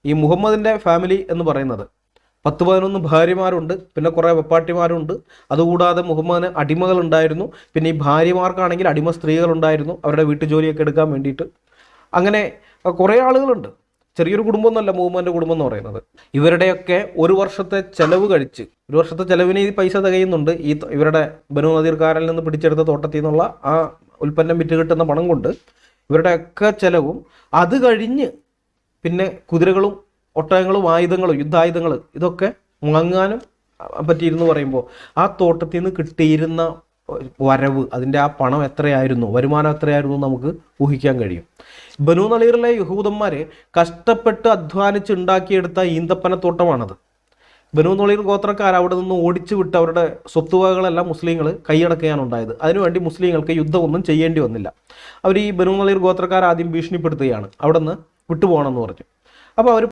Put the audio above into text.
ഈ മുഹമ്മദിൻ്റെ ഫാമിലി എന്ന് പറയുന്നത് 10-11 ഭാര്യമാരുണ്ട്, പിന്നെ കുറേ വെപ്പാട്ടിമാരുണ്ട്. അതുകൂടാതെ മുഹമ്മദിന് അടിമകളുണ്ടായിരുന്നു. പിന്നെ ഈ ഭാര്യമാർക്കാണെങ്കിൽ അടിമ സ്ത്രീകളുണ്ടായിരുന്നു, അവരുടെ വീട്ടുജോലിയൊക്കെ എടുക്കാൻ വേണ്ടിയിട്ട്. അങ്ങനെ കുറേ ആളുകളുണ്ട്. ചെറിയൊരു കുടുംബമൊന്നുമല്ല മുഹമ്മദിൻ്റെ കുടുംബം എന്ന് പറയുന്നത്. ഇവരുടെയൊക്കെ ഒരു വർഷത്തെ ചെലവ് കഴിച്ച്, ഒരു വർഷത്തെ ചെലവിന് ഈ പൈസ തികയുന്നുണ്ട്. ഇവരുടെ ബനു നദീർക്കാരിൽ നിന്ന് പിടിച്ചെടുത്ത തോട്ടത്തിൽ നിന്നുള്ള ആ ഉൽപ്പന്നം വിറ്റ് കിട്ടുന്ന പണം കൊണ്ട് ഇവരുടെയൊക്കെ ചെലവും, അത് കഴിഞ്ഞ് പിന്നെ കുതിരകളും ഒട്ടകങ്ങളും ആയുധങ്ങളും യുദ്ധായുധങ്ങൾ ഇതൊക്കെ വാങ്ങാനും പറ്റിയിരുന്നു പറയുമ്പോൾ ആ തോട്ടത്തിൽ നിന്ന് കിട്ടിയിരുന്ന വരവ്, അതിൻ്റെ ആ പണം എത്രയായിരുന്നു, വരുമാനം എത്രയായിരുന്നു നമുക്ക് ഊഹിക്കാൻ കഴിയും. ബനു നളീറിലെ യഹൂദന്മാർ കഷ്ടപ്പെട്ട് അധ്വാനിച്ച് ഉണ്ടാക്കിയെടുത്ത ഈന്തപ്പനത്തോട്ടമാണത്. ബനു നളീർ ഗോത്രക്കാർ അവിടെ നിന്ന് ഓടിച്ചു വിട്ട് അവരുടെ സ്വത്തുവകകളെല്ലാം മുസ്ലിങ്ങൾ കൈയടക്കുകയാണ് ഉണ്ടായത്. അതിനുവേണ്ടി മുസ്ലിങ്ങൾക്ക് യുദ്ധമൊന്നും ചെയ്യേണ്ടി വന്നില്ല. അവർ ഈ ബനു നളീർ ഗോത്രക്കാർ ആദ്യം ഭീഷണിപ്പെടുത്തുകയാണ്, അവിടെ നിന്ന് വിട്ടുപോകണമെന്ന് പറഞ്ഞു. അപ്പോൾ അവർ